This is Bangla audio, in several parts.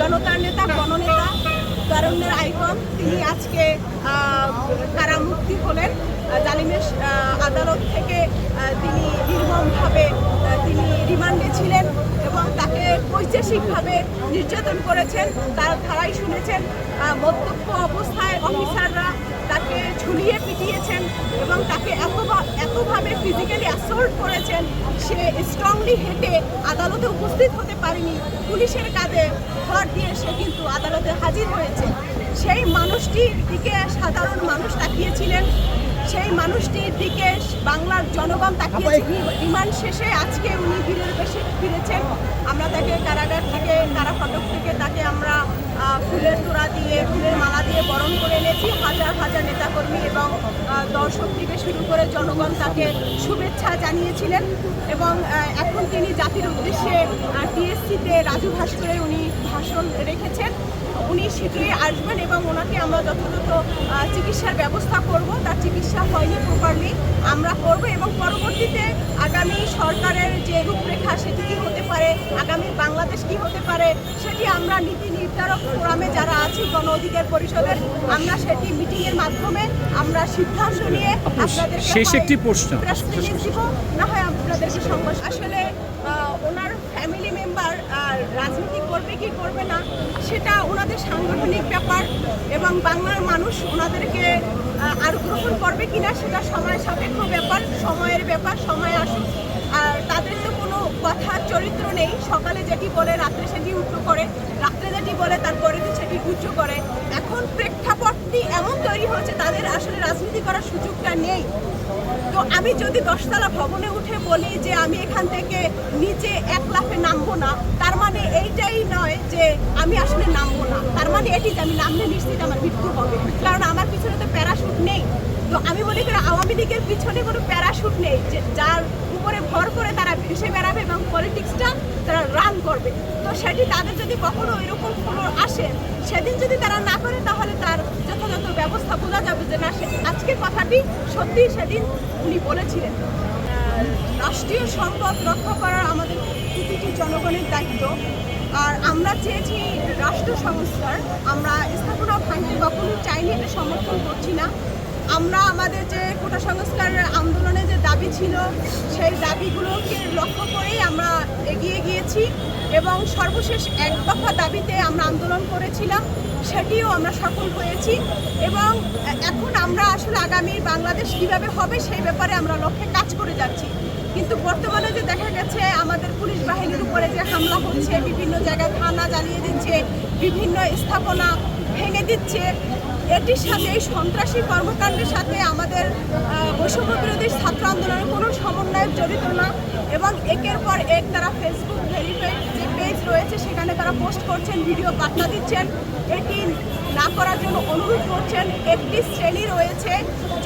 জনতার নেতা, গণনেতা, তারুণ্যের আইকন, তিনি আজকে কারামুক্তি হলেন। জালিমের আদালত থেকে তিনি নির্মমভাবে তিনি রিমান্ডে ছিলেন এবং তাকে পৈশাচিকভাবে নির্যাতন করেছেন। তারাই শুনেছেন মদ্যপ অবস্থায় অফিসাররা তাকে ঝুলিয়ে পিটিয়েছেন এবং তাকে এতভাবে ফিজিক্যালি অ্যাসল্ট করেছেন, সে স্ট্রংলি হেঁটে আদালতে উপস্থিত হতে পারেনি। পুলিশের কাঁধে ভর দিয়ে সে কিন্তু আদালতে হাজির হয়েছে। সেই মানুষটির দিকে সাধারণ মানুষ তাকিয়েছিলেন, সেই মানুষটির দিকে বাংলার জনগণ তাকিয়েছে। রিমান্ড শেষে আজকে উনি বীরের বেশে ফিরেছেন। আমরা তাকে কারাগার থেকে, কারা ফটক থেকে তাকে আমরা ফুলের তোড়া দিয়ে, ফুলের মালা দিয়ে বরণ করে এনেছি। হাজার হাজার নেতাকর্মী এবং দর্শক থেকে শুরু করে জনগণ তাকে শুভেচ্ছা জানিয়েছিলেন এবং এখন তিনি জাতির উদ্দেশ্যে টিএসসিতে রাজু ভাস্করে উনি ভাষণ রেখেছেন। উনি শীঘ্রই আসবেন এবং ওনাকে আমরা যথাযথ চিকিৎসার ব্যবস্থা করব। তার চিকিৎসা হয়নি প্রপারলি, আমরা করব এবং পরবর্তীতে আগামী সরকারের যে রূপরেখা সেটি কী হতে পারে, আগামী বাংলাদেশ কী হতে পারে, সেটি আমরা নীতি নির্ধারক ফোরামে যারা আছি গণ অধিকার পরিষদের, আমরা সেটি মিটিংয়ের মাধ্যমে আমরা সিদ্ধান্ত নিয়ে আপনাদেরকে শেষ একটি প্রশ্ন দিব, না হয় আপনাদেরকে সংবাদ। আসলে ওনার ফ্যামিলি মেম্বার রাজনীতি করবে কি করবে না সেটা ওনাদের সাংগঠনিক ব্যাপার এবং বাংলার মানুষ ওনাদেরকে আর গ্রহণ করবে কিনা সেটা সময় সাপেক্ষ ব্যাপার, সময়ের ব্যাপার, সময় আসুক। আর তাদের তো কোনো কথার চরিত্র নেই, সকালে যেটি বলে রাত্রে সেটি উচ্চ করে, রাত্রে যেটি বলে তারপরে সেটি উচ্চ করে। এখন প্রেক্ষাপটটি এমন তৈরি হচ্ছে তাদের আসলে রাজনীতি করার সুযোগটা নেই। তো আমি যদি 10তলা ভবনে উঠে বলি যে আমি এখান থেকে নিচে 1 লাফে নামবো না, তার মানে এইটাই নয় যে আমি আসলে নামবো না, তার মানে এটি যে আমি নামলে নিশ্চিত আমার মৃত্যু হবে, কারণ আমার পিছনে তো প্যারাশুট নেই। তো আমি মনে করি আওয়ামী লীগের পিছনে কোনো প্যারাশুট নেই যে যার উপরে ভর করে তারা ভেসে বেড়াবে এবং পলিটিক্সটা তারা রান করবে। তো সেটি তাদের যদি কখনো এরকম কোনো আসে, সেদিন যদি তারা না করে তাহলে তার যথাযথ ব্যবস্থা বোঝা যাবে যে না, আজকের কথাটি সত্যি সেদিন উনি বলেছিলেন। রাষ্ট্রীয় সম্পদ রক্ষা করার আমাদের প্রতিটি জনগণের দায়িত্ব। আর আমরা চেয়েছি রাষ্ট্র সংস্কার, আমরা স্থাপনা ভাঙতে কখনো চাইনি, এটা সমর্থন করছি না। আমরা আমাদের যে কোটা সংস্কার আন্দোলনে যে দাবি ছিল সেই দাবিগুলোকে লক্ষ্য করেই আমরা এগিয়ে গিয়েছি এবং সর্বশেষ 1 দফা দাবিতে আমরা আন্দোলন করেছিলাম, সেটিও আমরা সফল হয়েছি এবং এখন আমরা আসলে আগামী বাংলাদেশ কীভাবে হবে সেই ব্যাপারে আমরা লক্ষ্যে কাজ করে যাচ্ছি। কিন্তু বর্তমানে যে দেখা গেছে আমাদের পুলিশ বাহিনীর উপরে যে হামলা হচ্ছে, বিভিন্ন জায়গায় থানা জ্বালিয়ে দিচ্ছে, বিভিন্ন স্থাপনা ভেঙে দিচ্ছে, এটির সাথে এই সন্ত্রাসী কর্মকাণ্ডের সাথে আমাদের বৈষম্য বিরোধী ছাত্র আন্দোলনের কোনো সমন্বয় জড়িত না এবং একের পর এক তারা ফেসবুক ভেরিফাইড যে পেজ রয়েছে সেখানে তারা পোস্ট করছেন, ভিডিও বার্তা দিচ্ছেন, এটি না করার জন্য অনুরোধ করছেন। একটি শ্রেণী রয়েছে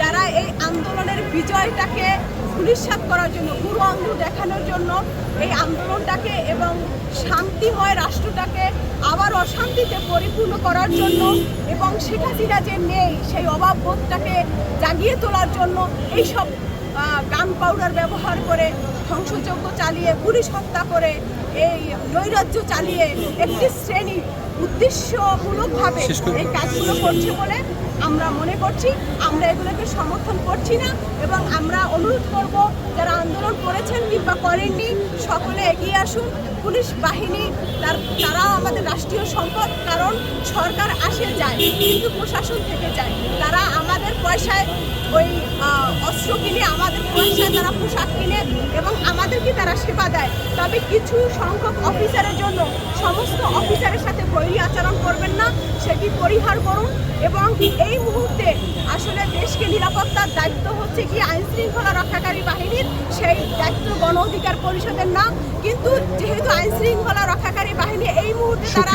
যারা এই আন্দোলনের বিজয়টাকে ধূলিসাৎ করার জন্য, বুড়ো আঙুল দেখানোর জন্য এই আন্দোলনটাকে এবং শান্তিময় রাষ্ট্রটাকে আবার অশান্তিতে পরিপূর্ণ করার জন্য এবং শেখ হাসিনা যে নেই সেই অভাববোধটাকে জাগিয়ে তোলার জন্য এইসব গান পাউডার ব্যবহার করে, ধ্বংসযজ্ঞ চালিয়ে, পুলিশ হত্যা করে, এই নৈরাজ্য চালিয়ে একটি শ্রেণী উদ্দেশ্যমূলকভাবে এই কাজগুলো করছে বলে আমরা মনে করছি। আমরা এগুলোকে সমর্থন করছি না এবং আমরা অনুরোধ করব যারা আন্দোলন করেছেন কিংবা করেননি সকলে এগিয়ে আসুন। পুলিশ বাহিনী তারাও আমাদের রাষ্ট্রীয় সম্পদ, কারণ সরকার আসে যায় কিন্তু প্রশাসন থেকে যায়। তারা আমাদের পয়সায় ওই অস্ত্র কিনে, আমাদের পয়সায় তারা পোশাক কিনে এবং আমাদেরকে তারা সেবা দেয়। তবে কিছু সংখ্যক অফিসারের জন্য সমস্ত অফিসারের সাথে বৈরী আচরণ করবেন না, সেটি পরিহার করুন এবং এই মুহূর্তে আসলে দেশকে নিরাপত্তার দায়িত্ব হচ্ছে কি আইন শৃঙ্খলা রক্ষাকারী বাহিনীর, সেই দায়িত্ব গণ অধিকার পরিষদের না। কিন্তু যেহেতু আইন শৃঙ্খলা রক্ষাকারী বাহিনী এই মুহূর্তে তারা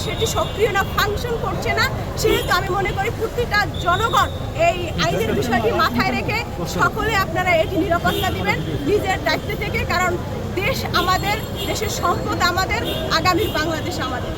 সেটি সক্রিয় না, ফাংশন করছে না, সেহেতু আমি মনে করি প্রতিটা জনগণ এই আইনের বিষয়টি মাথায় রেখে সকলে আপনারা এটি নিরাপত্তা দিবেন নিজের দায়িত্ব থেকে, কারণ দেশ আমাদের, দেশের সম্পদ আমাদের, আগামী বাংলাদেশ আমাদের।